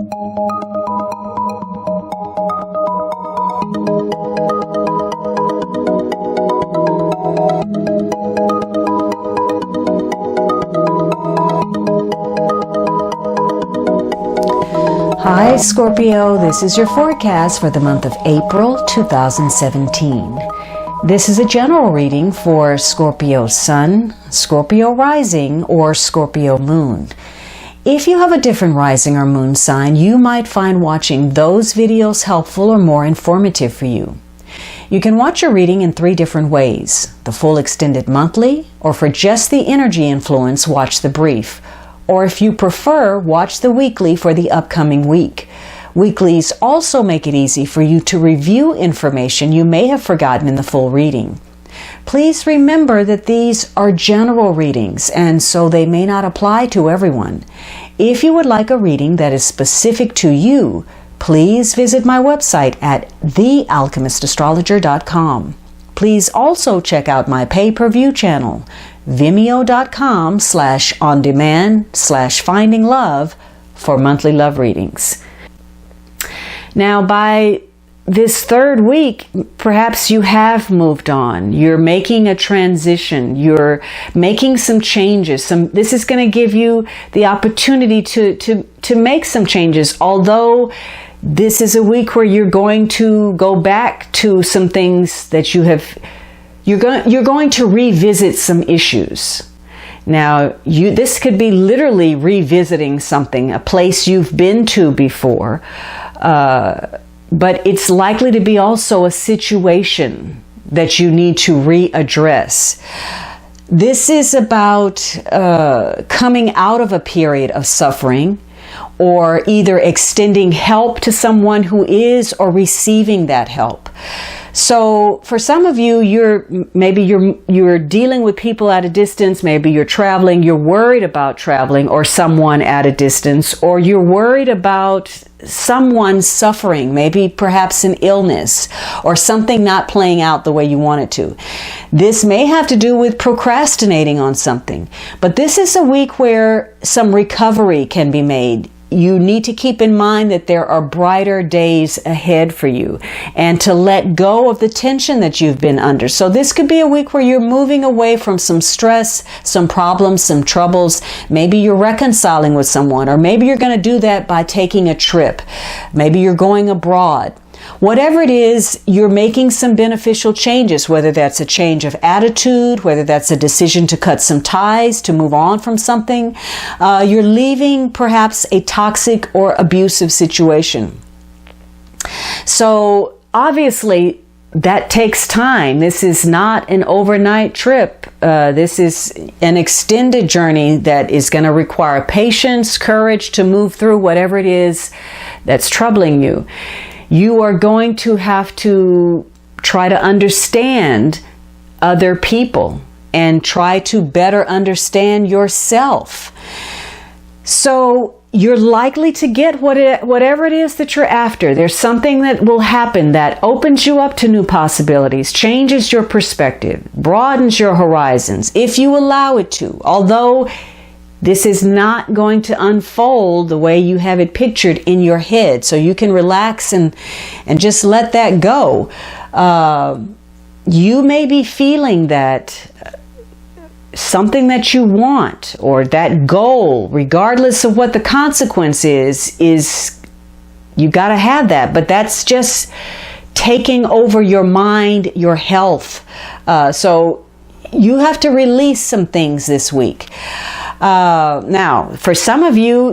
Hi Scorpio, this is your forecast for the month of April 2017. This is a general reading for Scorpio Sun, Scorpio Rising, or Scorpio Moon. If you have a different rising or moon sign, you might find watching those videos helpful or more informative for you. You can watch your reading in 3 different ways: the full extended monthly, or for just the energy influence, watch the brief. Or if you prefer, watch the weekly for the upcoming week. Weeklies also make it easy for you to review information you may have forgotten in the full reading. Please remember that these are general readings, and so they may not apply to everyone. If you would like a reading that is specific to you, please visit my website at thealchemistastrologer.com. Please also check out my pay-per-view channel, vimeo.com/on-demand/finding-love for monthly love readings. Now, by this 3rd week, perhaps you have moved on. You're making a transition. You're making some changes. This is going to give you the opportunity to make some changes, although this is a week where you're going to go back to some things that you're going to revisit some issues. Now, this could be literally revisiting something, a place you've been to before, but it's likely to be also a situation that you need to readdress. This is about coming out of a period of suffering, or either extending help to someone who is, or receiving that help. So for some of you, you're dealing with people at a distance. Maybe you're traveling, you're worried about traveling or someone at a distance, or you're worried about someone suffering, maybe perhaps an illness or something not playing out the way you want it to. This may have to do with procrastinating on something, but this is a week where some recovery can be made. You need to keep in mind that there are brighter days ahead for you, and to let go of the tension that you've been under. So this could be a week where you're moving away from some stress, some problems, some troubles. Maybe you're reconciling with someone, or maybe you're going to do that by taking a trip. Maybe you're going abroad. Whatever it is, you're making some beneficial changes, whether that's a change of attitude, whether that's a decision to cut some ties, to move on from something. You're leaving perhaps a toxic or abusive situation. So obviously that takes time. This is not an overnight trip. This is an extended journey that is going to require patience, courage to move through whatever it is that's troubling you. You are going to have to try to understand other people and try to better understand yourself. So you're likely to get whatever it is that you're after. There's something that will happen that opens you up to new possibilities, changes your perspective, broadens your horizons, if you allow it to. Although this is not going to unfold the way you have it pictured in your head. So you can relax and just let that go. You may be feeling that something that you want, or that goal, regardless of what the consequence is you got to have that. But that's just taking over your mind, your health. So you have to release some things this week. Now, for some of you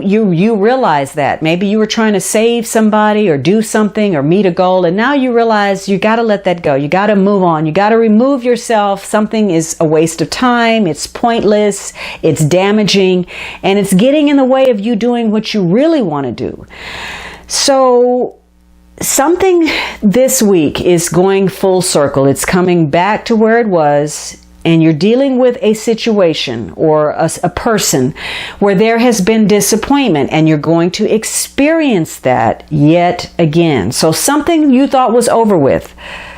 realize that maybe you were trying to save somebody or do something or meet a goal, and now you realize you got to let that go. You got to move on. You got to remove yourself. Something is a waste of time. It's pointless. It's damaging, and it's getting in the way of you doing what you really want to do. So something this week is going full circle. It's coming back to where it was. And you're dealing with a situation or a person where there has been disappointment, and you're going to experience that yet again. So something you thought was over with,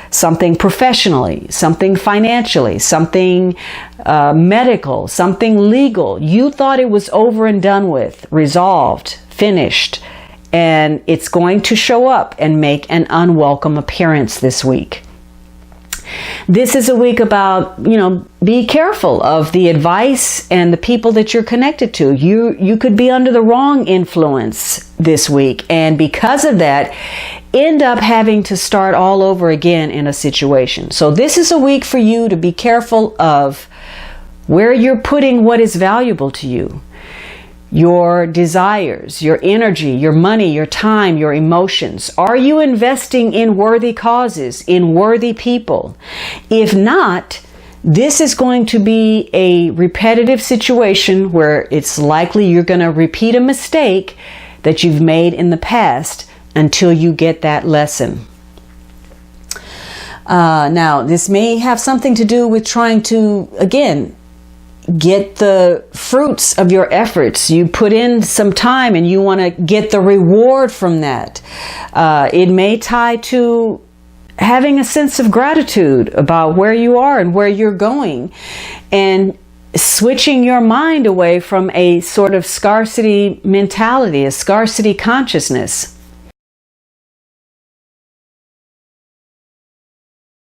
something professionally, something financially, something medical, something legal. You thought it was over and done with, resolved, finished, and it's going to show up and make an unwelcome appearance this week. This is a week about, be careful of the advice and the people that you're connected to. You could be under the wrong influence this week, and because of that, end up having to start all over again in a situation. So this is a week for you to be careful of where you're putting what is valuable to you. Your desires, your energy, your money, your time, your emotions. Are you investing in worthy causes, in worthy people? If not, this is going to be a repetitive situation where it's likely you're going to repeat a mistake that you've made in the past until you get that lesson. Now, this may have something to do with trying to, again, get the fruits of your efforts. You put in some time and you want to get the reward from that. It may tie to having a sense of gratitude about where you are and where you're going, and switching your mind away from a sort of scarcity mentality, a scarcity consciousness.